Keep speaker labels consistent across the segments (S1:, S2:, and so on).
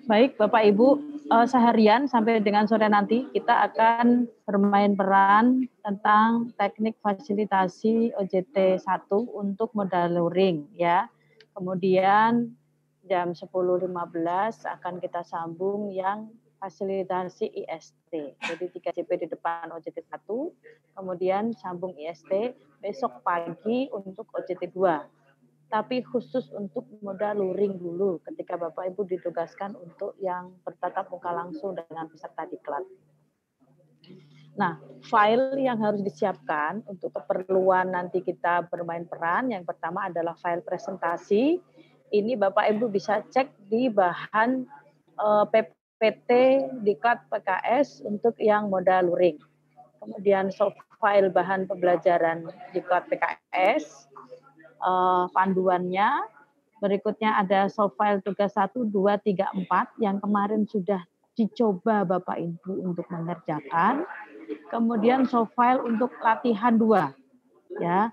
S1: Baik, Bapak Ibu, seharian sampai dengan sore nanti kita akan bermain peran tentang teknik fasilitasi OJT 1 untuk modal luring ya. Kemudian jam 10.15 akan kita sambung yang fasilitasi IST. Jadi 3JP di depan OJT 1, kemudian sambung IST besok pagi untuk OJT 2. Tapi khusus untuk modal luring dulu ketika Bapak Ibu ditugaskan untuk yang bertatap muka langsung dengan peserta diklat. Nah, file yang harus disiapkan untuk keperluan nanti kita bermain peran, yang pertama adalah file presentasi. Ini Bapak Ibu bisa cek di bahan PPT diklat PKS untuk yang modal luring. Kemudian soft file bahan pembelajaran diklat PKS, panduannya, berikutnya ada soft file tugas 1, 2, 3, 4 yang kemarin sudah dicoba Bapak Ibu untuk mengerjakan, kemudian soft file untuk latihan 2, ya,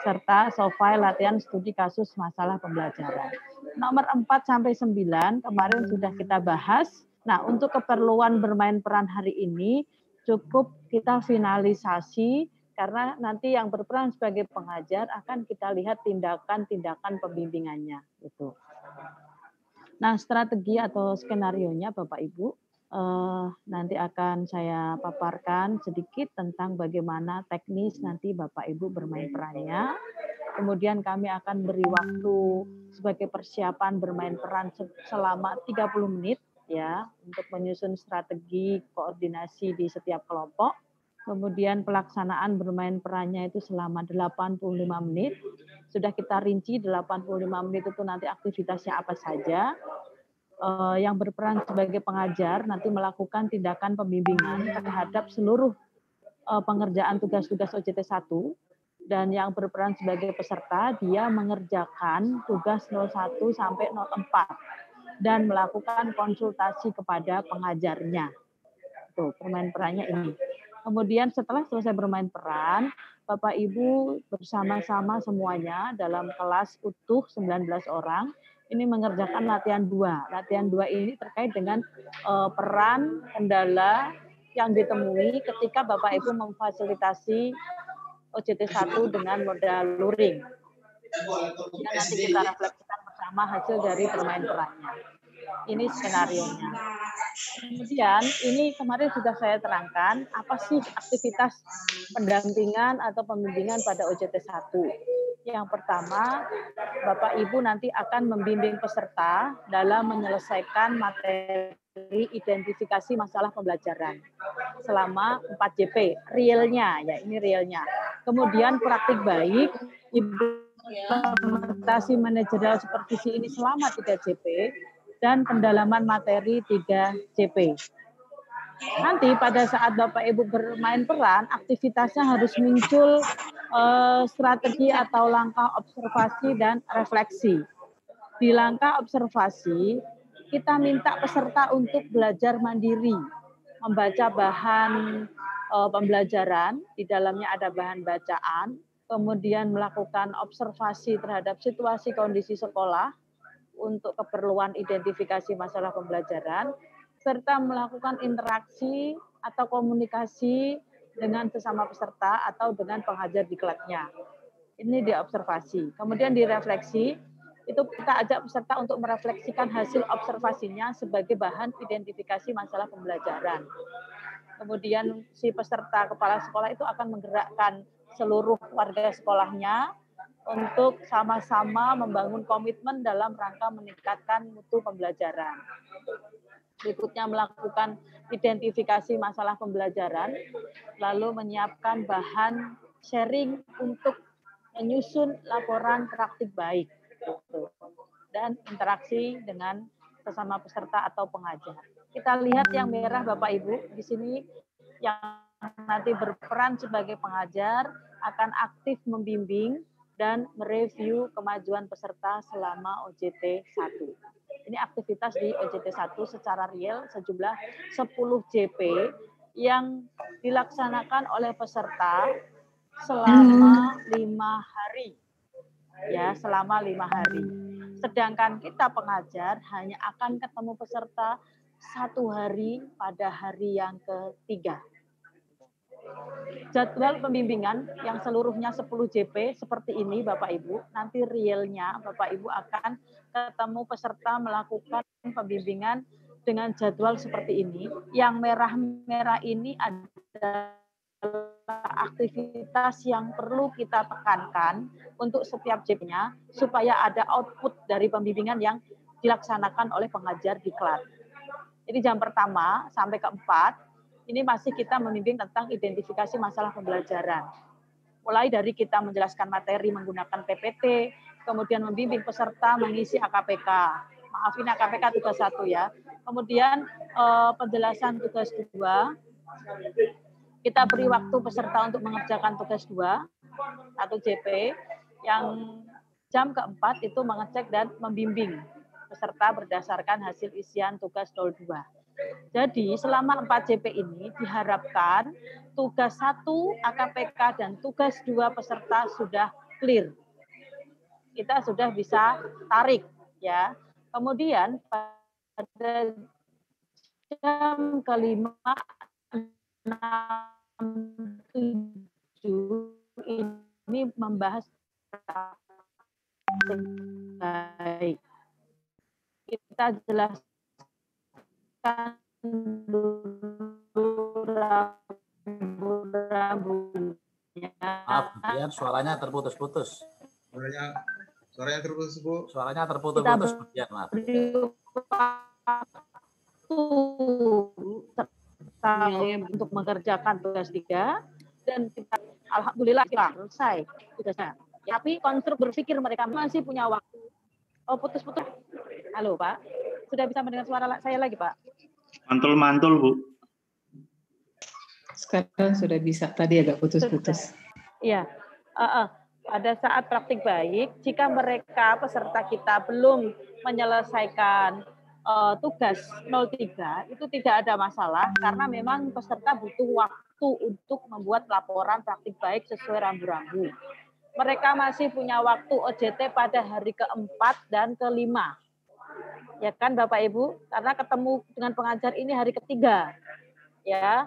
S1: serta soft file latihan studi kasus masalah pembelajaran. Nomor 4 sampai 9 kemarin sudah kita bahas. Nah, untuk keperluan bermain peran hari ini cukup kita finalisasi karena nanti yang berperan sebagai pengajar akan kita lihat tindakan-tindakan pembimbingannya itu. Nah, strategi atau skenarionya Bapak Ibu nanti akan saya paparkan sedikit tentang bagaimana teknis nanti Bapak Ibu bermain perannya. Kemudian kami akan beri waktu sebagai persiapan bermain peran selama 30 menit ya untuk menyusun strategi koordinasi di setiap kelompok. Kemudian pelaksanaan bermain perannya itu selama 85 menit. Sudah kita rinci 85 menit itu nanti aktivitasnya apa saja. Yang berperan sebagai pengajar nanti melakukan tindakan pembimbingan terhadap seluruh pengerjaan tugas-tugas OJT 1 dan yang berperan sebagai peserta dia mengerjakan tugas 01 sampai 04 dan melakukan konsultasi kepada pengajarnya. Tuh, bermain perannya ini. Kemudian setelah selesai bermain peran, Bapak Ibu bersama-sama semuanya dalam kelas utuh 19 orang ini mengerjakan latihan 2. Latihan 2 ini terkait dengan peran kendala yang ditemui ketika Bapak Ibu memfasilitasi OJT 1 dengan modal luring. Dan nanti kita refleksikan bersama hasil dari bermain perannya. Ini skenarionya. Kemudian ini kemarin sudah saya terangkan apa sih aktivitas pendampingan atau pembimbingan pada OJT 1. Yang pertama, Bapak Ibu nanti akan membimbing peserta dalam menyelesaikan materi identifikasi masalah pembelajaran selama 4 JP, realnya ya, ini realnya. Kemudian praktik baik, implementasi manajerial supervisi ini selama 3 JP dan pendalaman materi 3 JP. Nanti pada saat Bapak Ibu bermain peran, aktivitasnya harus muncul strategi atau langkah observasi dan refleksi. Di langkah observasi, kita minta peserta untuk belajar mandiri, membaca bahan pembelajaran, di dalamnya ada bahan bacaan, kemudian melakukan observasi terhadap situasi kondisi sekolah untuk keperluan identifikasi masalah pembelajaran, serta melakukan interaksi atau komunikasi dengan sesama peserta atau dengan pengajar diklatnya. Ini diobservasi. Kemudian direfleksi, itu kita ajak peserta untuk merefleksikan hasil observasinya sebagai bahan identifikasi masalah pembelajaran. Kemudian si peserta kepala sekolah itu akan menggerakkan seluruh warga sekolahnya untuk sama-sama membangun komitmen dalam rangka meningkatkan mutu pembelajaran. Berikutnya melakukan identifikasi masalah pembelajaran, lalu menyiapkan bahan sharing untuk menyusun laporan praktik baik, dan interaksi dengan sesama peserta atau pengajar. Kita lihat yang merah Bapak Ibu, di sini yang nanti berperan sebagai pengajar akan aktif membimbing dan mereview kemajuan peserta selama OJT 1. Ini aktivitas di OJT 1 secara real sejumlah 10 JP yang dilaksanakan oleh peserta selama 5 hari. Ya, selama 5 hari. Sedangkan kita pengajar hanya akan ketemu peserta 1 hari pada hari yang ketiga. Jadwal pembimbingan yang seluruhnya 10 JP seperti ini Bapak Ibu, nanti realnya Bapak Ibu akan ketemu peserta melakukan pembimbingan dengan jadwal seperti ini. Yang merah-merah ini adalah aktivitas yang perlu kita tekankan untuk setiap JP-nya supaya ada output dari pembimbingan yang dilaksanakan oleh pengajar di kelas. Jadi jam pertama sampai keempat ini masih kita membimbing tentang identifikasi masalah pembelajaran. Mulai dari kita menjelaskan materi menggunakan PPT, kemudian membimbing peserta mengisi AKPK. Maaf, ini AKPK tugas 1 ya. Kemudian penjelasan tugas 2. Kita beri waktu peserta untuk mengerjakan tugas 2, 1 JP. Yang jam keempat itu mengecek dan membimbing peserta berdasarkan hasil isian tugas 02. Jadi selama 4 JP ini diharapkan tugas 1 AKPK dan tugas 2 peserta sudah clear. Kita sudah bisa tarik ya. Kemudian pada jam kelima 6.7 ini membahas baik. Kita jelaskan rambu-rambunya.
S2: Maaf, biar suaranya terputus-putus.
S3: Suaranya terputus, Bu.
S2: Suaranya terputus-putus, biar maaf.
S1: Untuk mengerjakan tugas 3 dan kita alhamdulillah kita selesai tugasnya. Tapi konstruk berpikir mereka masih punya waktu. Oh, putus-putus. Halo, Pak. Sudah bisa mendengar suara saya lagi, Pak?
S4: Mantul-mantul, Bu.
S5: Sekarang sudah bisa. Tadi agak putus-putus.
S1: Iya. Pada saat praktik baik, jika mereka peserta kita belum menyelesaikan tugas 03 itu tidak ada masalah karena memang peserta butuh waktu untuk membuat laporan praktik baik sesuai rambu-rambu. Mereka masih punya waktu OJT pada hari keempat dan kelima. Ya kan Bapak Ibu? Karena ketemu dengan pengajar ini hari ketiga. Ya.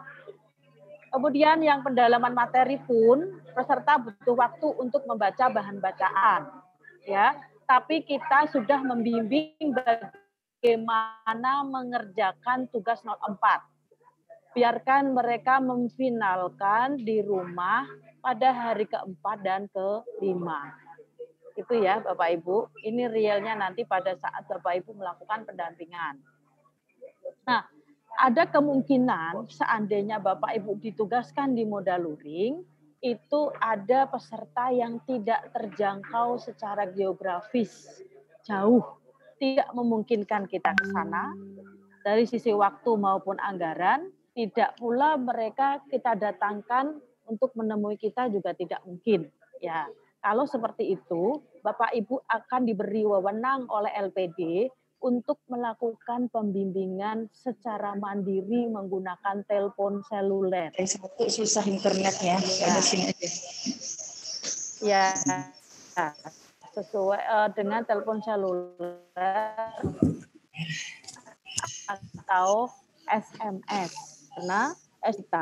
S1: Kemudian yang pendalaman materi pun peserta butuh waktu untuk membaca bahan bacaan. Ya. Tapi kita sudah membimbing bagaimana mengerjakan tugas 04. Biarkan mereka memfinalkan di rumah pada hari keempat dan kelima. Itu ya Bapak Ibu, ini realnya nanti pada saat Bapak Ibu melakukan pendampingan. Nah, ada kemungkinan seandainya Bapak Ibu ditugaskan di modal luring, itu ada peserta yang tidak terjangkau secara geografis jauh. Tidak memungkinkan kita ke sana dari sisi waktu maupun anggaran, tidak pula mereka kita datangkan untuk menemui kita juga tidak mungkin. Ya, kalau seperti itu, Bapak Ibu akan diberi wewenang oleh LPD untuk melakukan pembimbingan secara mandiri menggunakan telepon seluler.
S5: Yang satu susah internetnya, ada sini aja.
S1: Ya, sesuai dengan telepon seluler atau SMS. Karena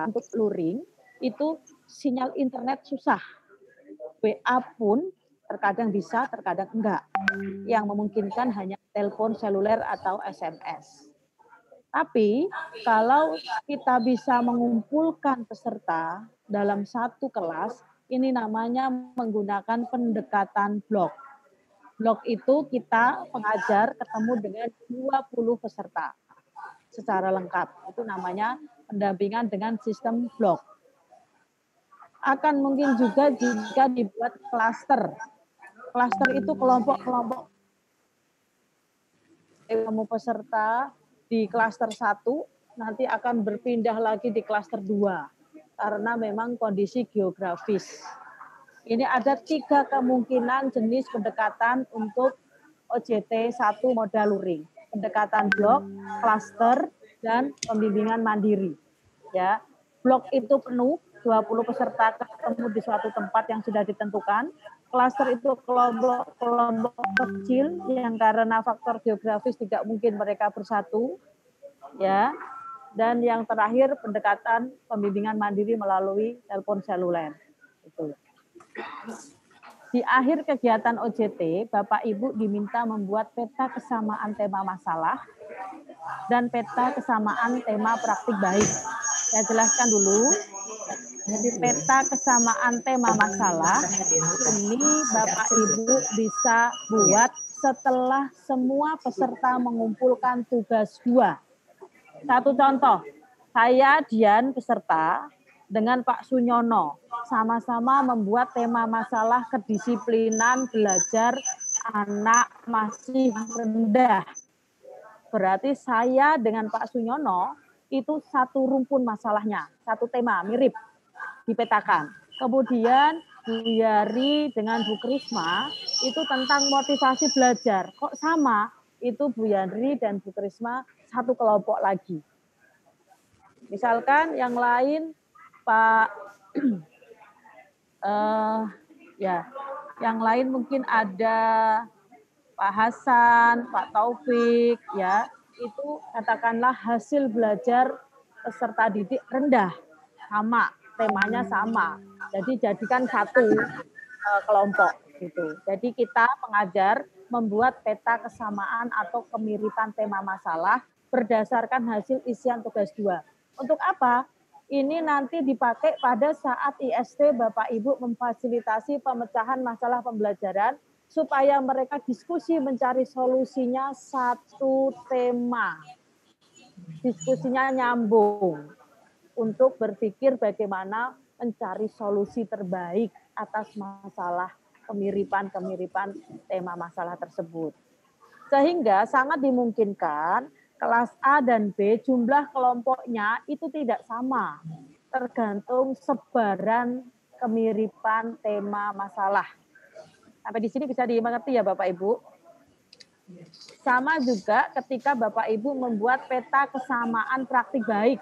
S1: untuk luring itu sinyal internet susah. WA pun terkadang bisa, terkadang enggak. Yang memungkinkan hanya telepon seluler atau SMS. Tapi kalau kita bisa mengumpulkan peserta dalam satu kelas, ini namanya menggunakan pendekatan blok. Blok itu kita pengajar ketemu dengan 20 peserta secara lengkap. Itu namanya pendampingan dengan sistem blok. Akan mungkin juga jika dibuat klaster. Klaster itu kelompok-kelompok kamu peserta di klaster 1 nanti akan berpindah lagi di klaster 2 karena memang kondisi geografis. Ini ada 3 kemungkinan jenis pendekatan untuk OJT 1 modal luring. Pendekatan blok, klaster, dan pembimbingan mandiri. Ya. blok itu penuh, 20 peserta ketemu di suatu tempat yang sudah ditentukan. Klaster itu kelompok kecil yang karena faktor geografis tidak mungkin mereka bersatu, ya. Dan yang terakhir pendekatan pembimbingan mandiri melalui telepon seluler. Itu. Di akhir kegiatan OJT, Bapak Ibu diminta membuat peta kesamaan tema masalah dan peta kesamaan tema praktik baik. Saya jelaskan dulu. Jadi peta kesamaan tema masalah ini Bapak Ibu bisa buat setelah semua peserta mengumpulkan tugas 2. Satu contoh, saya Dian peserta dengan Pak Sunyono sama-sama membuat tema masalah kedisiplinan belajar anak masih rendah. Berarti saya dengan Pak Sunyono itu satu rumpun masalahnya, satu tema mirip dipetakan. Kemudian Bu Yari dengan Bu Krisma itu tentang motivasi belajar. Kok sama? Itu Bu Yari dan Bu Krisma satu kelompok lagi. Misalkan yang lain Pak yang lain mungkin ada Pak Hasan, Pak Taufik, ya itu katakanlah hasil belajar peserta didik rendah, sama temanya sama. Jadi jadikan satu kelompok gitu. Jadi kita pengajar membuat peta kesamaan atau kemiripan tema masalah berdasarkan hasil isian tugas 2. Untuk apa? Ini nanti dipakai pada saat IST Bapak Ibu memfasilitasi pemecahan masalah pembelajaran supaya mereka diskusi mencari solusinya satu tema. Diskusinya nyambung untuk berpikir bagaimana mencari solusi terbaik atas masalah kemiripan-kemiripan tema masalah tersebut. Sehingga sangat dimungkinkan kelas A dan B jumlah kelompoknya itu tidak sama, tergantung sebaran kemiripan tema masalah. Sampai di sini bisa dimengerti ya Bapak Ibu? Sama juga ketika Bapak Ibu membuat peta kesamaan praktik baik.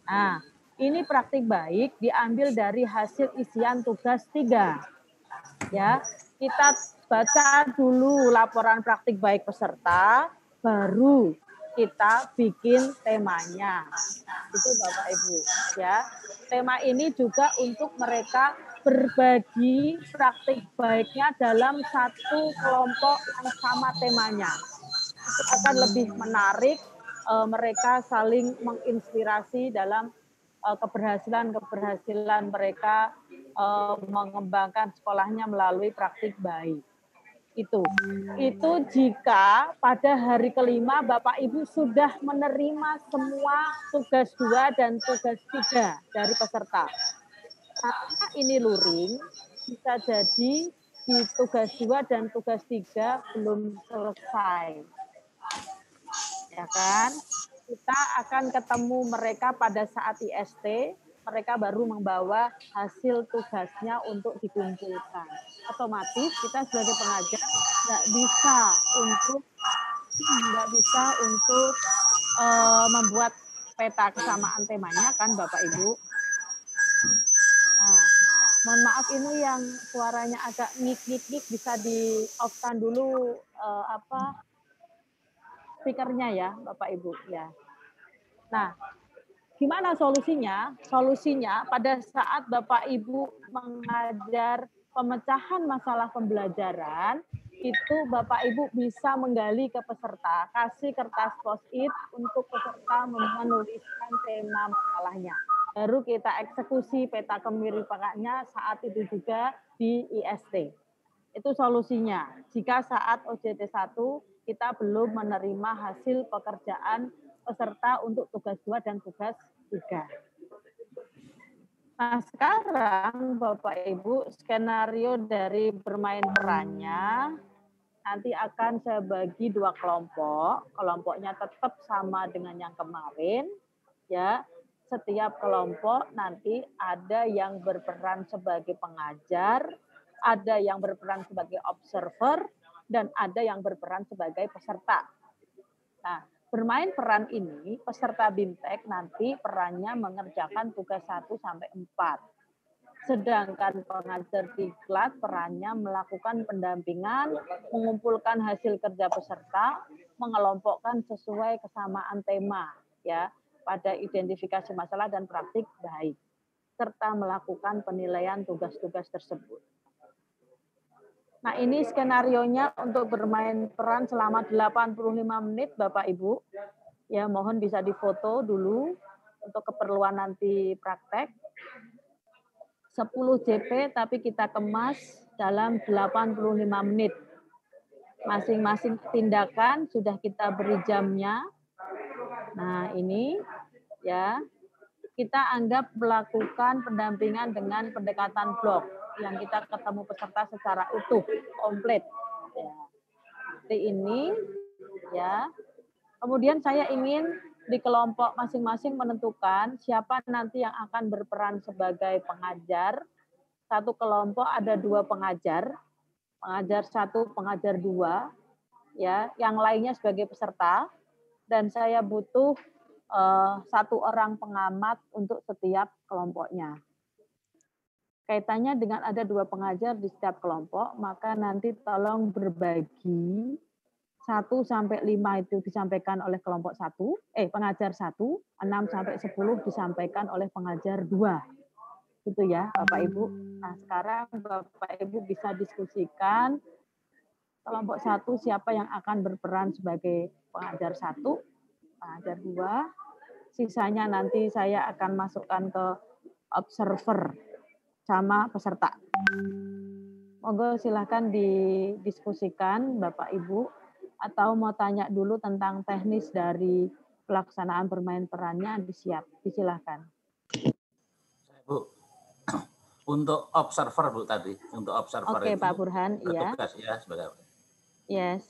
S1: Nah, ini praktik baik diambil dari hasil isian tugas 3. Ya, kita baca dulu laporan praktik baik peserta, baru kita bikin temanya. Itu Bapak Ibu, ya. Tema ini juga untuk mereka berbagi praktik baiknya dalam satu kelompok yang sama temanya. Itu akan lebih menarik, mereka saling menginspirasi dalam keberhasilan mereka mengembangkan sekolahnya melalui praktik baik. Itu jika pada hari kelima Bapak Ibu sudah menerima semua tugas 2 dan tugas 3 dari peserta. Karena ini luring, bisa jadi di tugas 2 dan tugas 3 belum selesai. Ya kan? Kita akan ketemu mereka pada saat IST, mereka baru membawa hasil tugasnya untuk dikumpulkan. Otomatis kita sebagai pengajar nggak bisa untuk membuat peta kesamaan temanya kan Bapak Ibu. Nah, mohon maaf ini yang suaranya agak ngik-ngik bisa di off-kan dulu speakernya ya Bapak Ibu ya. Nah, gimana solusinya? Solusinya pada saat Bapak Ibu mengajar pemecahan masalah pembelajaran, itu Bapak Ibu bisa menggali ke peserta, kasih kertas post-it untuk peserta menuliskan tema masalahnya. Baru kita eksekusi peta kemiripannya saat itu juga di IST. Itu solusinya. Jika saat OJT 1 kita belum menerima hasil pekerjaan peserta untuk tugas 2 dan tugas 3. Nah, sekarang Bapak Ibu, skenario dari bermain perannya nanti akan saya bagi 2 kelompok. Kelompoknya tetap sama dengan yang kemarin, ya. Setiap kelompok nanti ada yang berperan sebagai pengajar, ada yang berperan sebagai observer, dan ada yang berperan sebagai peserta. Nah, bermain peran ini, peserta BIMTEK nanti perannya mengerjakan tugas 1 sampai 4. Sedangkan pengajar diklat perannya melakukan pendampingan, mengumpulkan hasil kerja peserta, mengelompokkan sesuai kesamaan tema ya pada identifikasi masalah dan praktik baik, serta melakukan penilaian tugas-tugas tersebut. Nah, ini skenarionya untuk bermain peran selama 85 menit, Bapak Ibu. Ya, mohon bisa difoto dulu untuk keperluan nanti praktek. 10 JP tapi kita kemas dalam 85 menit. Masing-masing tindakan sudah kita beri jamnya. Nah, ini ya. Kita anggap melakukan pendampingan dengan pendekatan blok yang kita ketemu peserta secara utuh, komplit. Ya. Seperti ini, ya. Kemudian saya ingin di kelompok masing-masing menentukan siapa nanti yang akan berperan sebagai pengajar. Satu kelompok ada 2 pengajar, pengajar 1, pengajar 2, ya. Yang lainnya sebagai peserta. Dan saya butuh 1 orang pengamat untuk setiap kelompoknya. Kaitannya dengan ada 2 pengajar di setiap kelompok, maka nanti tolong berbagi 1 sampai 5 itu disampaikan oleh kelompok 1, pengajar 1, 6 sampai 10 disampaikan oleh pengajar 2. Gitu ya, Bapak Ibu. Nah, sekarang Bapak Ibu bisa diskusikan kelompok 1 siapa yang akan berperan sebagai pengajar 1, pengajar 2, sisanya nanti saya akan masukkan ke observer sama peserta. Monggo silahkan didiskusikan Bapak Ibu, atau mau tanya dulu tentang teknis dari pelaksanaan bermain perannya, disilahkan.
S2: Bu, untuk observer Bu tadi, untuk observer
S1: Oke,
S2: itu
S1: Pak Burhan, iya.
S2: bertugas ya sebagai.
S1: Yes.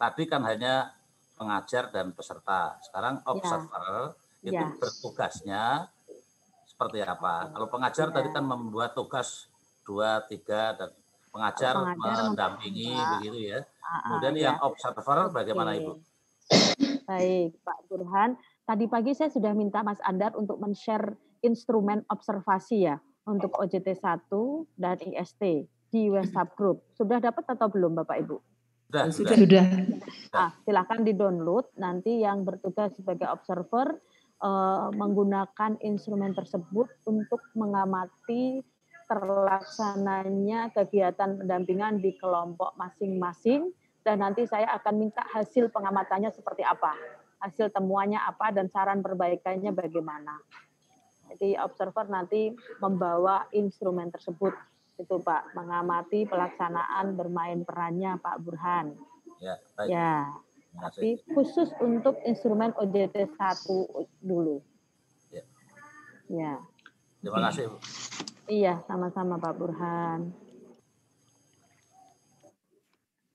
S2: Tadi kan hanya pengajar dan peserta. Sekarang observer itu bertugasnya seperti apa? Kalau pengajar tadi kan membuat tugas 2, 3 dan pengajar mendampingi begitu ya. Kemudian yang observer bagaimana Ibu?
S1: Baik, Pak Burhan. Tadi pagi saya sudah minta Mas Andar untuk men-share instrumen observasi ya untuk OJT 1 dan IST di WhatsApp group. Sudah dapat atau belum Bapak Ibu?
S5: Sudah.
S1: Silakan di-download. Nanti yang bertugas sebagai observer menggunakan instrumen tersebut untuk mengamati terlaksananya kegiatan pendampingan di kelompok masing-masing, dan nanti saya akan minta hasil pengamatannya seperti apa, hasil temuannya apa, dan saran perbaikannya bagaimana. Jadi observer nanti membawa instrumen tersebut, itu Pak, mengamati pelaksanaan bermain perannya Pak Burhan.
S2: Ya, baik.
S1: Ya, tapi khusus untuk instrumen OJT 1 dulu. Ya.
S2: Terima kasih, Bu.
S1: Iya, sama-sama Pak Burhan.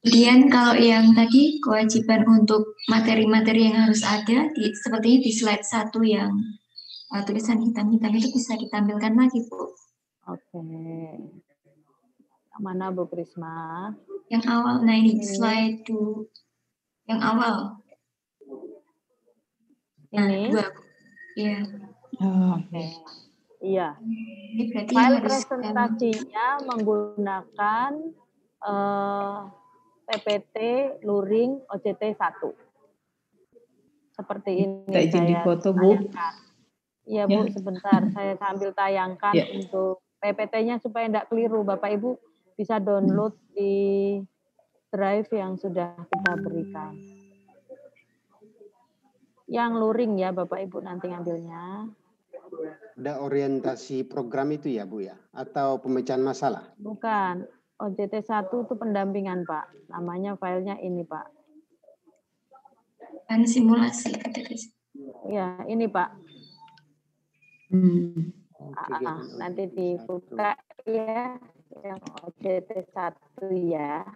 S6: Kemudian kalau yang tadi kewajiban untuk materi-materi yang harus ada, sepertinya di slide 1 yang tulisan hitam-hitam itu bisa ditampilkan lagi, Bu.
S1: Oke. Mana Bu Krisma?
S6: Yang awal, nah ini slide 2. Yang awal.
S1: Ini?
S6: 2. Iya.
S1: Oke. Iya.
S6: Ini berarti
S1: file presentasinya menggunakan PPT Luring OJT 1. Seperti ini.
S5: Kita izin di foto, Bu.
S1: Iya, Bu, sebentar. Saya sambil tayangkan untuk PPT-nya supaya tidak keliru. Bapak Ibu bisa download di drive yang sudah kita berikan. Yang luring ya Bapak Ibu nanti ngambilnya.
S7: Ada orientasi program itu ya Bu ya? Atau pemecahan masalah?
S1: Bukan. OJT 1 itu pendampingan Pak. Namanya filenya ini Pak.
S6: Kan simulasi.
S1: Ya, ini Pak. Nanti dibuka ya yang OJT 1 ya.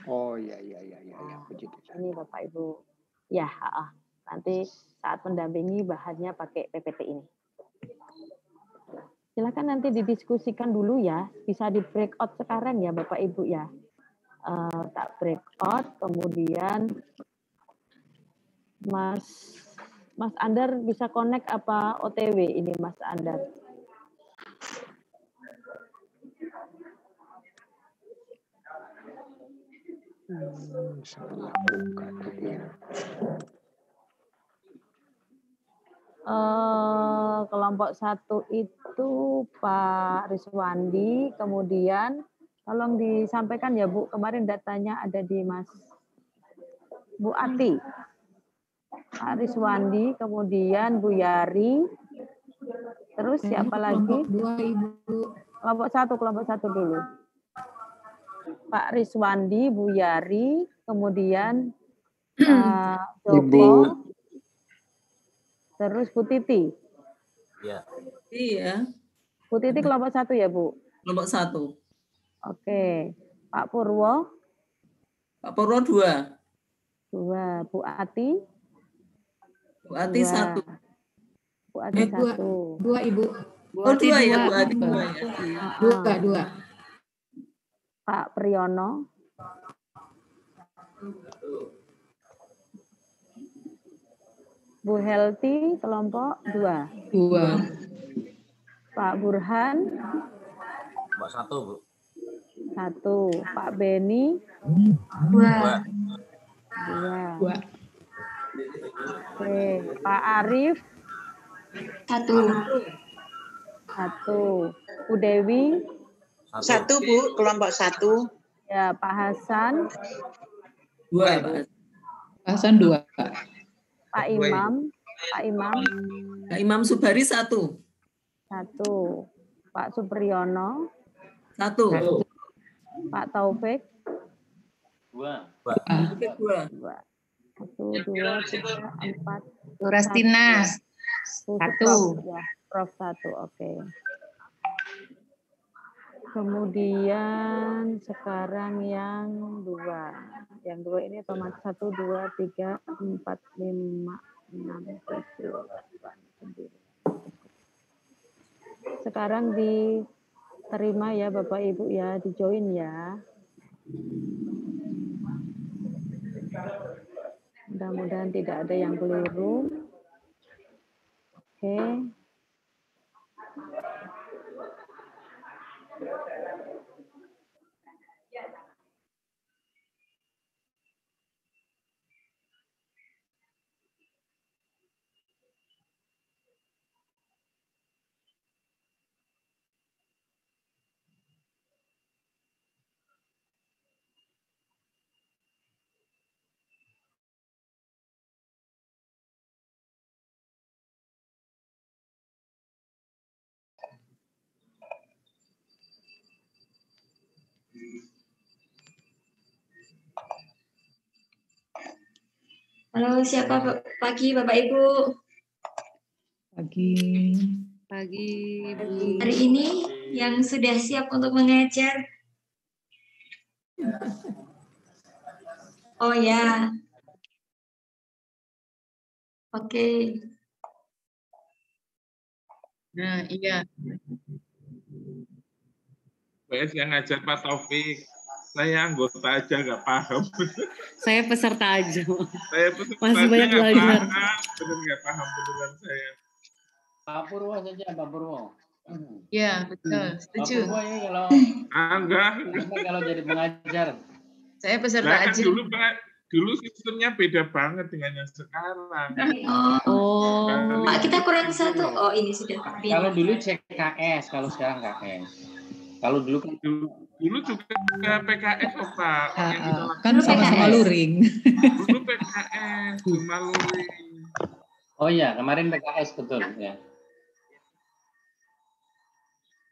S7: Oh ya.
S1: Ini Bapak Ibu. Ya, nanti saat mendampingi bahannya pakai PPT ini. Silakan nanti didiskusikan dulu ya. Bisa di breakout sekarang ya Bapak Ibu ya. Tak breakout, kemudian Mas Andar bisa connect apa OTW ini Mas Andar?
S7: Salah buka tadi ya.
S1: Kelompok 1 itu Pak Riswandi, kemudian tolong disampaikan ya Bu, kemarin datanya ada di Mas Bu Ati. Pak Riswandi, kemudian Bu Yari, terus siapa lagi? Kelompok satu dulu. Pak Riswandi, Bu Yari, kemudian Joko, terus Bu Titi.
S2: Iya.
S8: Iya.
S1: Bu Titi kelompok 1 ya Bu?
S8: Kelompok 1.
S1: Oke. Pak Purwo?
S8: Pak Purwo 2.
S1: 2. Bu Ati?
S8: Bu Ati 1.
S1: Bu Ati 1.
S5: 2 Ibu.
S8: Oh 2 ya Bu Ati
S5: 2 ya. 2.
S1: Pak Priyono? Bu Helti kelompok 2.
S5: 2.
S1: Pak Burhan?
S2: Kelompok 1 Bu.
S1: 1. Pak Beni?
S6: 2.
S1: 2. Oke. Pak Arif?
S6: 1.
S1: 1. Bu Dewi?
S9: 1 Bu, kelompok 1.
S1: Ya, Pak Hasan?
S8: 2 ya Pak.
S5: Hasan 2.
S1: Pak Imam?
S8: Pak Imam Subari 1.
S1: 1. Pak Supriyono?
S8: 1.
S1: Pak Taufik?
S2: 2.
S8: 2.
S1: 1, 2, 3, 4.
S9: Rastina 1.
S1: Ya, Prof 1, oke. Kemudian sekarang yang 2. Yang 2 ini otomatis 1, 2, 3, 4, 5, 6, 7, 8, 9. Sekarang diterima ya Bapak Ibu ya, di join ya. Mudah-mudahan tidak ada yang keliru. Oke.
S6: Halo, siapa pagi Bapak Ibu?
S5: Pagi.
S6: Hari ini yang sudah siap untuk mengajar? Oh ya. Oke.
S9: Nah, iya.
S10: PS yang ngajar Pak Taufik. Saya anggota aja nggak paham.
S11: Saya peserta aja.
S10: Saya peserta
S11: masih
S10: aja
S11: banyak belajar.
S10: Benar nggak paham beneran saya.
S12: Pak Purwo saja, Pak Purwo.
S9: Ya, betul. Setuju.
S12: Pak Purwo ini kalau
S10: enggak
S12: kalau jadi pengajar.
S9: Saya peserta
S10: kan
S9: aja.
S10: Dulu sistemnya beda banget dengan yang sekarang.
S6: Oh. Pak, kita kurang 1. Oh, ini sudah.
S12: Kalau dulu CKS, kalau sekarang KS. Kalau dulu kan
S10: dulu juga PKS kok Pak.
S5: Kan sama-sama luring.
S10: Dulu PKS, cuma luring.
S12: Oh iya, kemarin PKS betul ya.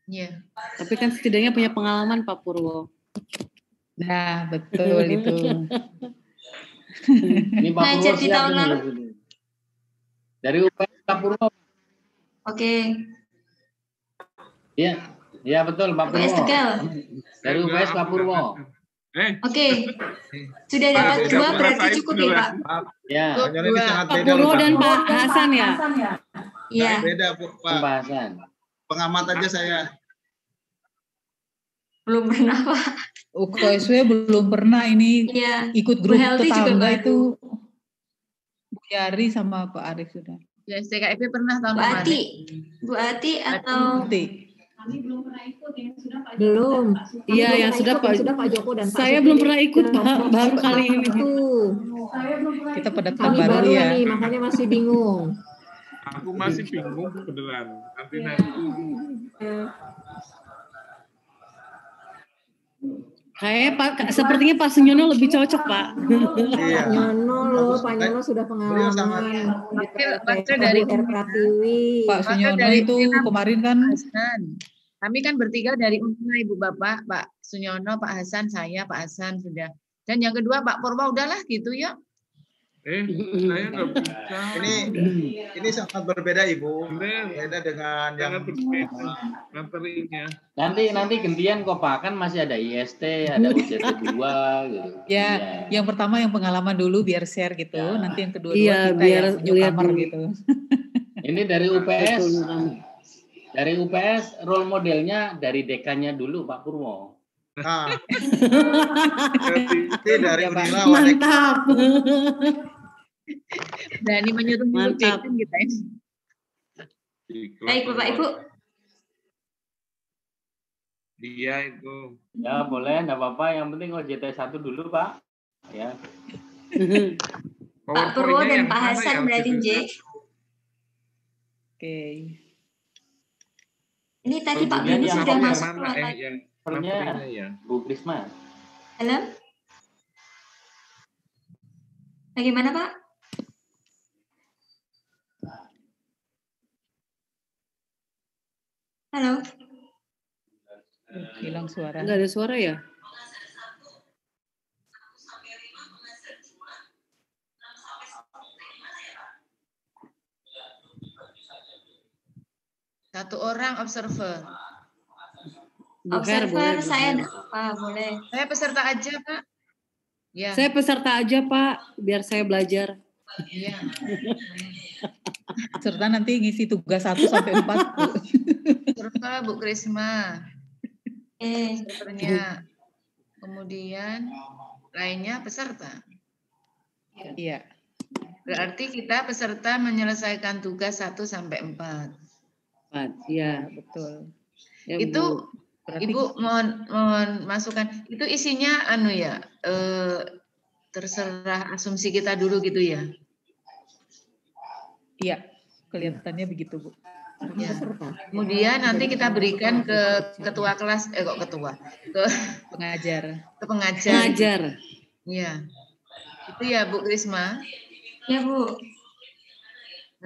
S9: Iya.
S11: Tapi kan setidaknya punya pengalaman Pak Purwo.
S5: Nah, betul itu.
S12: Ini Pak Purwo
S6: Ngajar di tahun lalu.
S12: Dari UPS Pak Purwo.
S6: Oke.
S12: Iya. Iya betul Pak Purwo.
S6: UPS Tegal.
S12: Dari UPS Pak Purwo.
S6: Oke. Sudah dapat 2 berarti cukup ya Pak?
S12: Ya.
S11: Pak Purwo dan Pak Hasan ya?
S6: Iya.
S3: Beda Pak.
S12: Pak Hasan.
S3: Pengamat aja saya.
S6: Belum pernah Pak.
S5: UKSW belum pernah ini ikut grup tetangga itu. Yari sama Pak Arif sudah.
S9: Ya, STKIP pernah tahun
S6: Bu
S9: kemarin.
S6: Ati. Bu Ati atau
S13: Kami belum pernah ikut, yang sudah Pak
S11: Belum. Iya, yang sudah Pak
S13: Joko dan Pak
S11: Saya
S13: Supri
S11: belum pernah ikut,
S13: dan
S11: Pak. Baru kali ini.
S5: Kita pada
S13: Kami
S5: baru
S13: baru
S5: ya.
S13: nih, makanya masih bingung.
S10: Aku masih bingung beneran. Nanti.
S11: Kayaknya Pak, sepertinya Pak Sunyono lebih cocok, Pak.
S13: Pak Nyono loh, Pak Nyono sudah pengalaman.
S9: Wakil dari
S13: Pratiwi.
S5: Pak Sunyono itu kemarin kan.
S9: Kami kan bertiga dari UNA, Ibu Bapak, Pak Sunyono, Pak Hasan, saya, Pak Hasan sudah. Dan yang kedua Pak Purwo udahlah gitu ya.
S10: Saya nggak bisa.
S3: Ini sangat berbeda Ibu. Beda dengan yang
S10: materinya.
S12: Nanti gantian kok Pak, kan masih ada IST, ada UJT 2 gitu.
S5: Ya, yang pertama yang pengalaman dulu biar share gitu, nanti yang kedua
S11: Iya,
S5: kita
S11: biar
S5: yang newcomer
S11: lihat
S5: gitu.
S12: Ini dari UPS. Dari UPS role modelnya dari dekannya dulu Pak Purwo.
S3: Nah, dari Unila.
S11: Mantap.
S9: Berani menyuruh dekan kita ini.
S6: Baik Bapak Ibu.
S10: Dia itu.
S12: Ya boleh, enggak apa-apa. Yang penting OJT 1 dulu Pak. Ya.
S6: Pak Purwo dan Pak Hasan berarti J.
S5: Oke.
S6: Ini tadi Pak Beni sudah masuk keluar lagi.
S12: Ya. Bu Krisma.
S6: Halo? Bagaimana Pak? Halo?
S5: Hilang suara.
S11: Enggak ada suara ya?
S9: Satu orang observer.
S6: Observer saya boleh.
S9: Saya peserta aja Pak. Ya.
S11: Saya peserta aja Pak, biar saya belajar.
S9: Iya.
S5: Serta nanti ngisi tugas 1 sampai 4.
S9: Peserta Bu Krisma. Pesertanya. Kemudian lainnya peserta.
S5: Iya.
S9: Berarti kita peserta menyelesaikan tugas 1 sampai 4.
S11: Iya,
S5: betul.
S11: Ya,
S9: itu
S5: berarti...
S9: Ibu mohon masukan. Itu isinya terserah asumsi kita dulu gitu ya.
S5: Iya, kelihatannya begitu Bu.
S9: Ya. Kemudian nanti kita berikan ke ketua kelas, ke
S5: pengajar.
S9: Ke pengajar. Iya. Itu ya Bu Krisma.
S6: Ya Bu.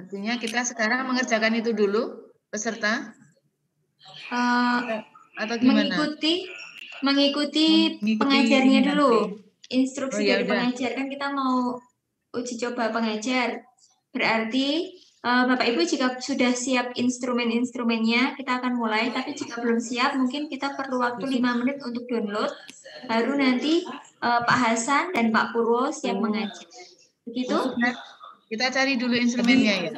S9: Artinya kita sekarang mengerjakan itu dulu peserta. Atau gimana?
S6: Mengikuti pengajarnya dulu. Instruksi dari
S9: udah.
S6: pengajar, kan kita mau uji coba pengajar. Berarti Bapak Ibu jika sudah siap instrumen-instrumennya, kita akan mulai. Tapi jika belum siap, mungkin kita perlu waktu 5 menit untuk download. Baru nanti Pak Hasan dan Pak Purwo siap mengajar. Begitu?
S9: Kita cari dulu instrumennya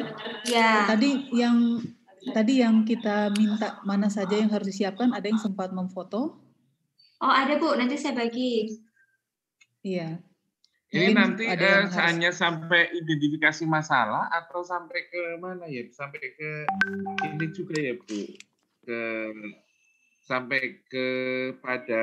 S6: ya.
S5: Tadi yang kita minta mana saja yang harus disiapkan, ada yang sempat memfoto?
S6: Oh ada Bu, nanti saya bagi.
S5: Iya.
S10: Ini nanti hanya sampai identifikasi masalah atau sampai ke mana ya? Sampai ke ini juga ya Bu? Sampai ke pada